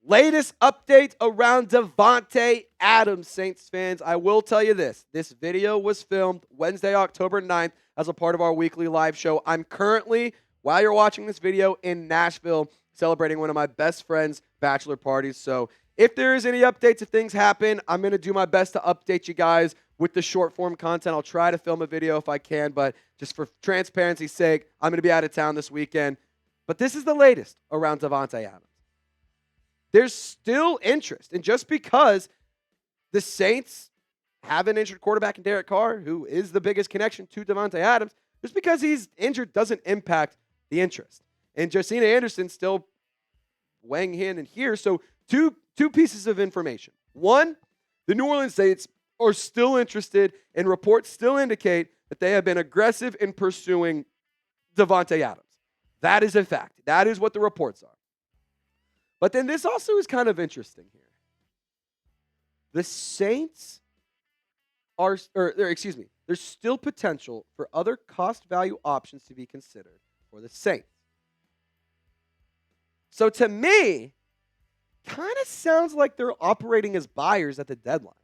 Latest update around Davante Adams, Saints fans. I will tell you this. This video was filmed Wednesday, October 9th as a part of our weekly live show. I'm currently, while you're watching this video, in Nashville celebrating one of my best friend's bachelor parties. So if there is any updates, if things happen, I'm going to do my best to update you guys with the short form content. I'll try to film a video if I can, but just for transparency's sake, I'm going to be out of town this weekend. But this is the latest around Davante Adams. There's still interest. And just because the Saints have an injured quarterback in Derek Carr, who is the biggest connection to Davante Adams, just because he's injured doesn't impact the interest. And Josina Anderson still weighing in here. So two pieces of information. One, the New Orleans Saints are still interested, and reports still indicate that they have been aggressive in pursuing Davante Adams. That is a fact. That is what the reports are. But then this also is kind of interesting here. The Saints there's still potential for other cost-value options to be considered for the Saints. So to me, kind of sounds like they're operating as buyers at the deadline.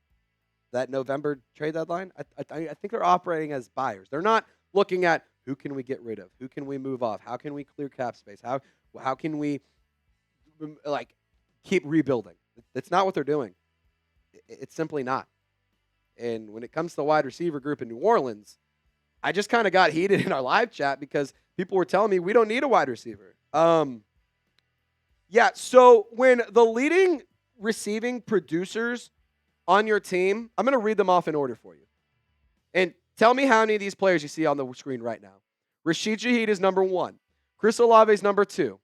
That November trade deadline, I think they're operating as buyers. They're not looking at who can we get rid of, who can we move off, how can we clear cap space, how can we keep rebuilding. That's not what they're doing. It's simply not. And when it comes to the wide receiver group in New Orleans, I just kind of got heated in our live chat because people were telling me we don't need a wide receiver. So when the leading receiving producers on your team, I'm going to read them off in order for you. And tell me how many of these players you see on the screen right now. Rashid Shaheed is number 1. Chris Olave is number 2.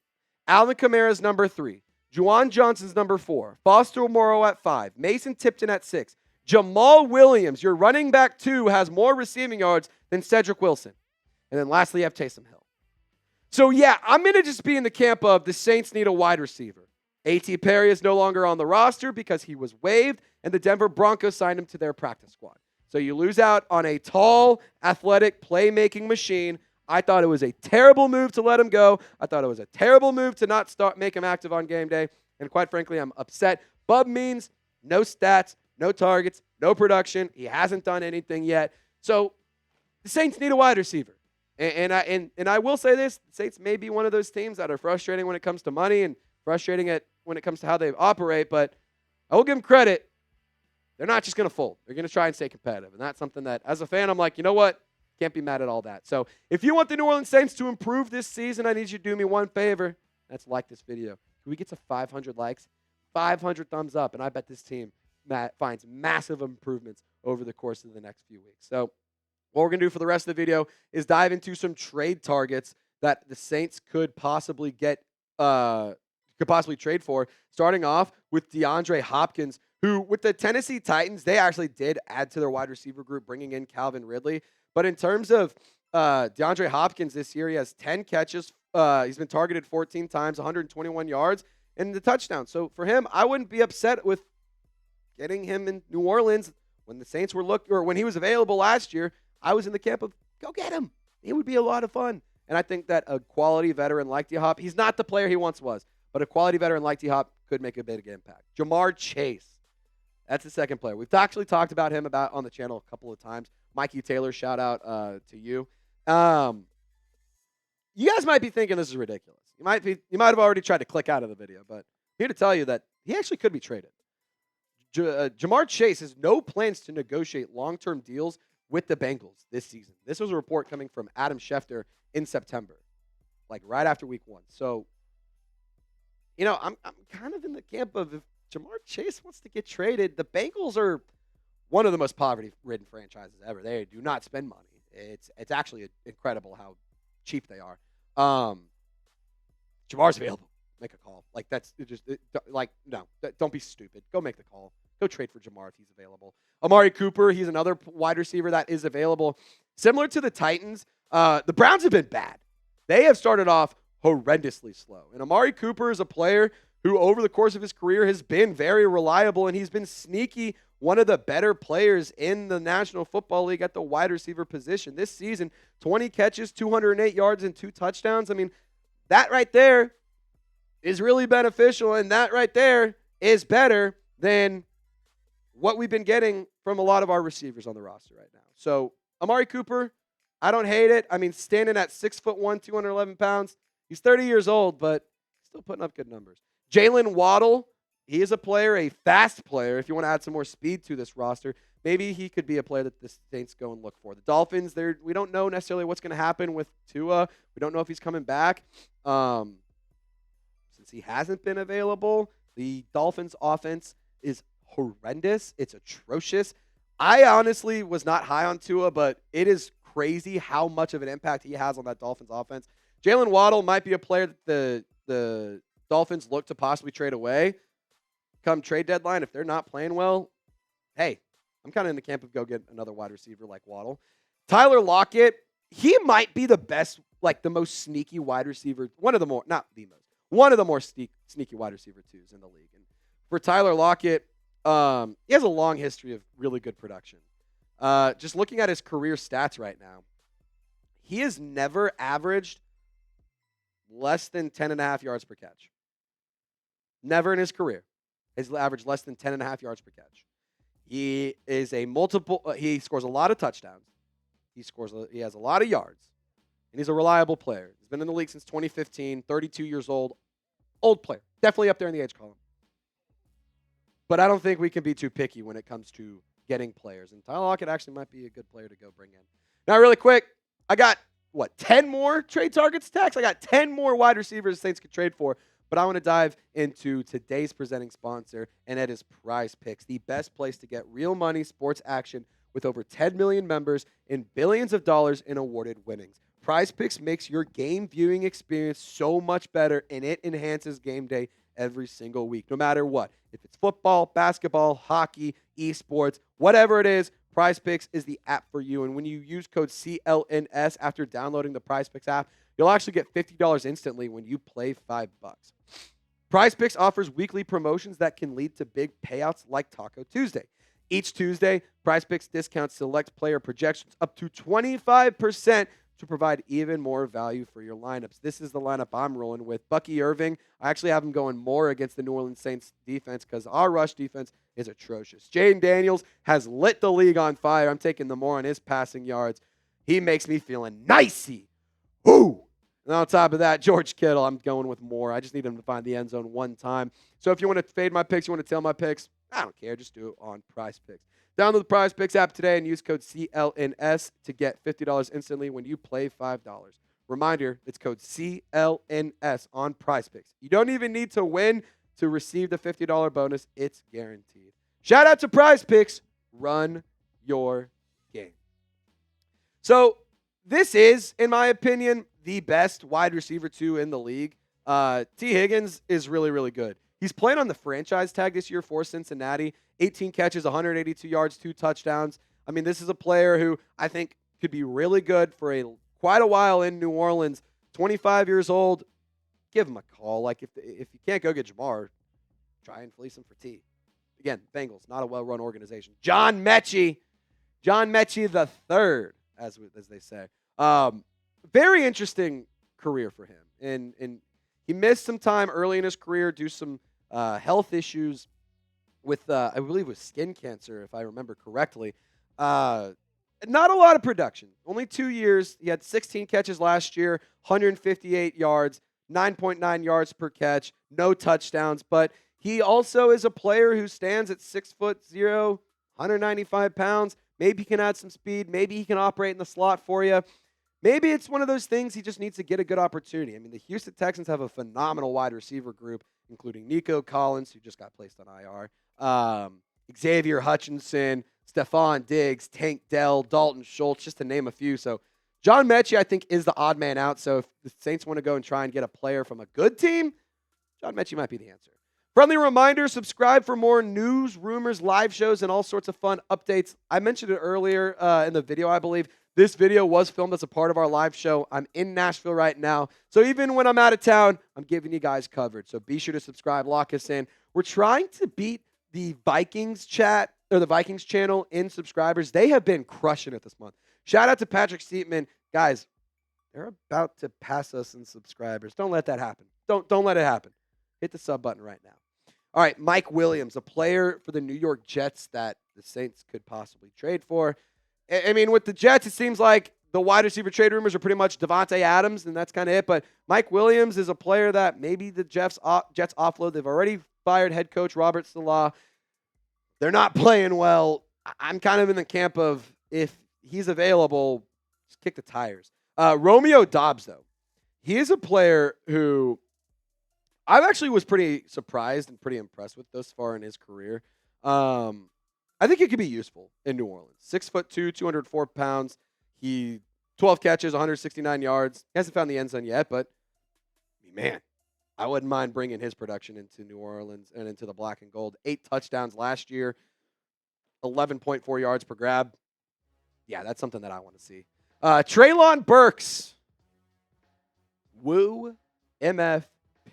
Alvin Kamara is number 3. Juwan Johnson's number 4. Foster Moreau at 5. Mason Tipton at 6. Jamal Williams, your running back 2, has more receiving yards than Cedric Wilson. And then lastly, you have Taysom Hill. So, yeah, I'm going to just be in the camp of the Saints need a wide receiver. A.T. Perry is no longer on the roster because he was waived, and the Denver Broncos signed him to their practice squad. So you lose out on a tall, athletic, playmaking machine. I thought it was a terrible move to let him go. I thought it was a terrible move to not make him active on game day. And quite frankly, I'm upset. Bub means no stats, no targets, no production. He hasn't done anything yet. So the Saints need a wide receiver. And I will say this, the Saints may be one of those teams that are frustrating when it comes to money and frustrating when it comes to how they operate, but I will give them credit. They're not just going to fold. They're going to try and stay competitive. And that's something that, as a fan, I'm like, you know what? Can't be mad at all that. So if you want the New Orleans Saints to improve this season, I need you to do me one favor. That's like this video. Can we get to 500 likes? 500 thumbs up, and I bet this team finds massive improvements over the course of the next few weeks. So what we're going to do for the rest of the video is dive into some trade targets that the Saints could possibly trade for, starting off with DeAndre Hopkins, who with the Tennessee Titans, they actually did add to their wide receiver group, bringing in Calvin Ridley. But in terms of DeAndre Hopkins this year, he has 10 catches. He's been targeted 14 times, 121 yards, and the touchdown. So for him, I wouldn't be upset with getting him in New Orleans when the Saints were when he was available last year. I was in the camp of go get him. It would be a lot of fun. And I think that a quality veteran like D-Hop, he's not the player he once was, but a quality veteran like D-Hop could make a big impact. Jamar Chase. That's the second player. We've actually talked about him on the channel a couple of times. Mikey Taylor, shout out to you. You guys might be thinking this is ridiculous. You might have already tried to click out of the video, but I'm here to tell you that he actually could be traded. Jamar Chase has no plans to negotiate long-term deals with the Bengals this season. This was a report coming from Adam Schefter in September, like right after week 1. So, I'm kind of in the camp of if Jamar Chase wants to get traded, the Bengals are one of the most poverty-ridden franchises ever. They do not spend money. It's actually incredible how cheap they are. Jamar's available. Make a call. No, don't be stupid. Go make the call. Go trade for Jamar if he's available. Amari Cooper, he's another wide receiver that is available. Similar to the Titans, the Browns have been bad. They have started off horrendously slow. And Amari Cooper is a player who over the course of his career has been very reliable, and he's been sneaky one of the better players in the National Football League at the wide receiver position. This season, 20 catches, 208 yards, and 2 touchdowns. I mean, that right there, is really beneficial, and that right there is better than what we've been getting from a lot of our receivers on the roster right now. So Amari Cooper, I don't hate it. I mean, standing at 6'1", 211 pounds, he's 30 years old, but still putting up good numbers. Jaylen Waddle, he is a player, a fast player. If you want to add some more speed to this roster, maybe he could be a player that the Saints go and look for. The Dolphins, we don't know necessarily what's going to happen with Tua. We don't know if he's coming back. Since he hasn't been available, the Dolphins' offense is horrendous. It's atrocious. I honestly was not high on Tua, but it is crazy how much of an impact he has on that Dolphins offense. Jaylen Waddle might be a player that the Dolphins look to possibly trade away come trade deadline. If they're not playing well, hey, I'm kind of in the camp of go get another wide receiver like Waddle. Tyler Lockett, he might be the best, like the most sneaky wide receiver, one of the more sneaky wide receiver twos in the league. And for Tyler Lockett, he has a long history of really good production. Just looking at his career stats right now, he has never averaged less than 10.5 yards per catch. Never in his career has averaged less than 10.5 yards per catch. He is he scores a lot of touchdowns. He has a lot of yards. And he's a reliable player. He's been in the league since 2015, 32 years old. Old player. Definitely up there in the age column. But I don't think we can be too picky when it comes to getting players. And Tyler Lockett actually might be a good player to go bring in. Now, really quick, I got, 10 more trade targets tax? I got 10 more wide receivers the Saints could trade for. But I want to dive into today's presenting sponsor, and that is Prize Picks, the best place to get real money sports action with over 10 million members and billions of dollars in awarded winnings. Prize Picks makes your game viewing experience so much better, and it enhances game day every single week, no matter what. If it's football, basketball, hockey, esports, whatever it is, Prize Picks is the app for you. And when you use code CLNS after downloading the Prize Picks app, you'll actually get $50 instantly when you play $5. Prize Picks offers weekly promotions that can lead to big payouts like Taco Tuesday. Each Tuesday, Prize Picks discounts select player projections up to 25% to provide even more value for your lineups. This is the lineup I'm rolling with. Bucky Irving, I actually have him going more against the New Orleans Saints defense because our rush defense is atrocious. Jaden Daniels has lit the league on fire. I'm taking the more on his passing yards. He makes me feeling nicey. Woo! And on top of that, George Kittle, I'm going with more. I just need him to find the end zone one time. So if you want to fade my picks, you want to tail my picks, I don't care. Just do it on Prize Picks. Download the Prize Picks app today and use code CLNS to get $50 instantly when you play $5. Reminder, it's code CLNS on Prize Picks. You don't even need to win to receive the $50 bonus. It's guaranteed. Shout out to Prize Picks. Run your game. So this is, in my opinion, the best wide receiver two in the league. T. Higgins is really, really good. He's playing on the franchise tag this year for Cincinnati. 18 catches, 182 yards, 2 touchdowns. I mean, this is a player who I think could be really good for quite a while in New Orleans. 25 years old. Give him a call. Like, if you can't go get Jamar, try and fleece him for T. Again, Bengals, not a well-run organization. John Mechie the third, as they say. Very interesting career for him. And he missed some time early in his career due to some health issues with, I believe, with skin cancer, if I remember correctly. Not a lot of production. Only 2 years. He had 16 catches last year, 158 yards, 9.9 yards per catch, no touchdowns. But he also is a player who stands at 6'0", 195 pounds. Maybe he can add some speed. Maybe he can operate in the slot for you. Maybe it's one of those things he just needs to get a good opportunity. I mean, the Houston Texans have a phenomenal wide receiver group, including Nico Collins, who just got placed on IR, Xavier Hutchinson, Stephon Diggs, Tank Dell, Dalton Schultz, just to name a few. So John Mechie, I think, is the odd man out. So if the Saints want to go and try and get a player from a good team, John Mechie might be the answer. Friendly reminder, subscribe for more news, rumors, live shows, and all sorts of fun updates. I mentioned it earlier in the video, I believe. This video was filmed as a part of our live show. I'm in Nashville right now. So even when I'm out of town, I'm giving you guys coverage. So be sure to subscribe, lock us in. We're trying to beat the Vikings chat or the Vikings channel in subscribers. They have been crushing it this month. Shout out to Patrick Seatman. Guys, they're about to pass us in subscribers. Don't let that happen. Don't let it happen. hit the sub button right now. All right, Mike Williams, a player for the New York Jets that the Saints could possibly trade for. I mean, with the Jets, it seems like the wide receiver trade rumors are pretty much Davante Adams, and that's kind of it. But Mike Williams is a player that maybe the Jets offload. They've already fired head coach Robert Saleh. They're not playing well. I'm kind of in the camp of if he's available, just kick the tires. Romeo Doubs, though. He is a player who I actually was pretty surprised and pretty impressed with thus far in his career. I think he could be useful in New Orleans. 6'2", 204 pounds. He 12 catches, 169 yards. He hasn't found the end zone yet, but man, I wouldn't mind bringing his production into New Orleans and into the black and gold. 8 touchdowns last year, 11.4 yards per grab. Yeah, that's something that I want to see. Treylon Burks. Woo MF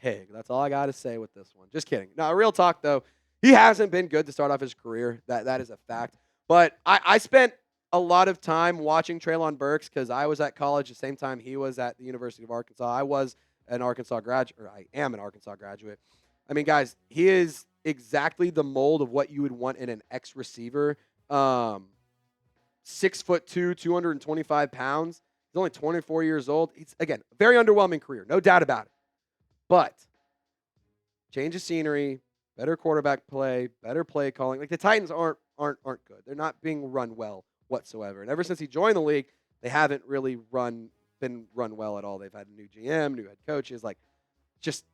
pig. That's all I got to say with this one. Just kidding. No, real talk, though. He hasn't been good to start off his career. That is a fact. But I spent a lot of time watching Treylon Burks because I was at college the same time he was at the University of Arkansas. I was an Arkansas graduate, or I am an Arkansas graduate. I mean, guys, he is exactly the mold of what you would want in an ex-receiver. 6'2", 225 pounds. He's only 24 years old. He's, again, a very underwhelming career, no doubt about it. But change of scenery, better quarterback play, better play calling. Like the Titans aren't good. They're not being run well whatsoever. And ever since he joined the league, they haven't really been run well at all. They've had a new GM, new head coaches, like just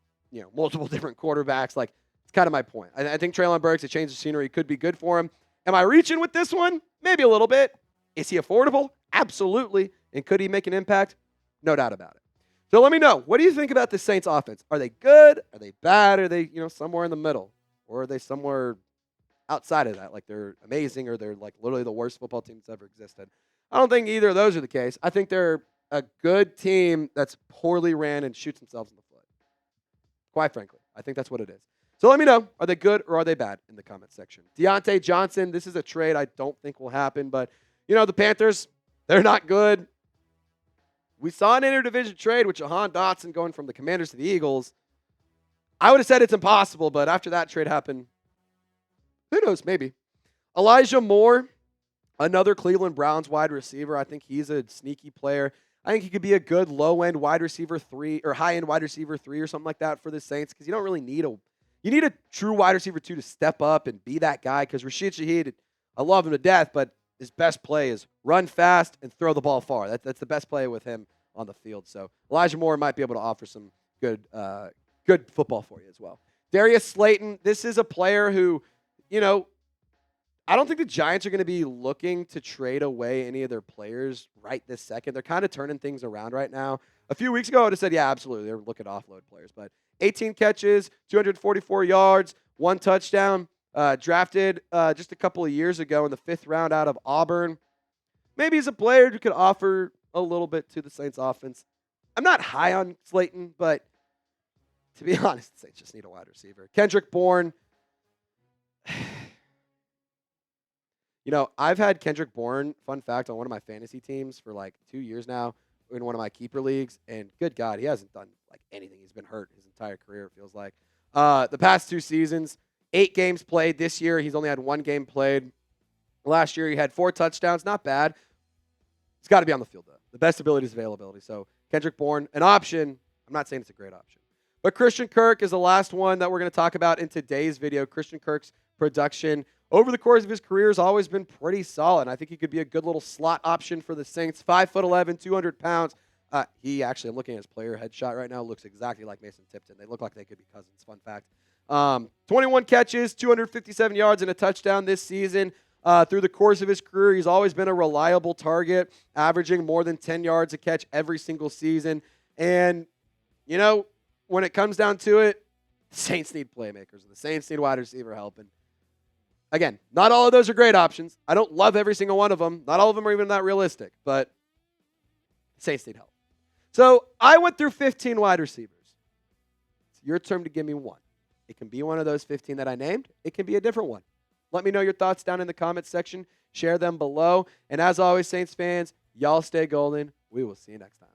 multiple different quarterbacks. Like it's kind of my point. I think Treylon Burks, a change of scenery, could be good for him. Am I reaching with this one? Maybe a little bit. Is he affordable? Absolutely. And could he make an impact? No doubt about it. So let me know. What do you think about the Saints offense? Are they good? Are they bad? Are they, somewhere in the middle? Or are they somewhere outside of that? Like they're amazing or they're like literally the worst football team that's ever existed? I don't think either of those are the case. I think they're a good team that's poorly ran and shoots themselves in the foot. Quite frankly, I think that's what it is. So let me know. Are they good or are they bad in the comment section? Deontay Johnson, this is a trade I don't think will happen, but, the Panthers, they're not good. We saw an interdivision trade with Jahan Dotson going from the Commanders to the Eagles. I would have said it's impossible, but after that trade happened, who knows, maybe. Elijah Moore, another Cleveland Browns wide receiver. I think he's a sneaky player. I think he could be a good low-end wide receiver 3 or high-end wide receiver 3 or something like that for the Saints because you don't really need you need a true wide receiver 2 to step up and be that guy because Rashid Shaheed, I love him to death, but his best play is run fast and throw the ball far. That's the best play with him on the field. So Elijah Moore might be able to offer some good football for you as well. Darius Slayton, this is a player who, I don't think the Giants are going to be looking to trade away any of their players right this second. They're kind of turning things around right now. A few weeks ago, I would have said, yeah, absolutely. They're looking to offload players. But 18 catches, 244 yards, 1 touchdown. Drafted just a couple of years ago in the 5th round out of Auburn. Maybe he's a player who could offer a little bit to the Saints offense. I'm not high on Slayton, but to be honest, the Saints just need a wide receiver. Kendrick Bourne. I've had Kendrick Bourne, fun fact, on one of my fantasy teams for like 2 years now in one of my keeper leagues. And good God, he hasn't done like anything. He's been hurt his entire career, it feels like. The past 2 seasons, 8 games played. This year, he's only had 1 game played. Last year, he had 4 touchdowns. Not bad. It's got to be on the field, though. The best ability is availability. So Kendrick Bourne, an option. I'm not saying it's a great option. But Christian Kirk is the last one that we're going to talk about in today's video. Christian Kirk's production over the course of his career has always been pretty solid. I think he could be a good little slot option for the Saints. 5'11", 200 pounds. He actually, I'm looking at his player headshot right now, looks exactly like Mason Tipton. They look like they could be cousins. Fun fact. 21 catches, 257 yards, and a touchdown this season. Through the course of his career, he's always been a reliable target, averaging more than 10 yards a catch every single season. And, when it comes down to it, the Saints need playmakers. The Saints need wide receiver help. And, again, not all of those are great options. I don't love every single one of them. Not all of them are even that realistic. But the Saints need help. So I went through 15 wide receivers. It's your turn to give me one. It can be one of those 15 that I named. It can be a different one. Let me know your thoughts down in the comments section. Share them below. And as always, Saints fans, y'all stay golden. We will see you next time.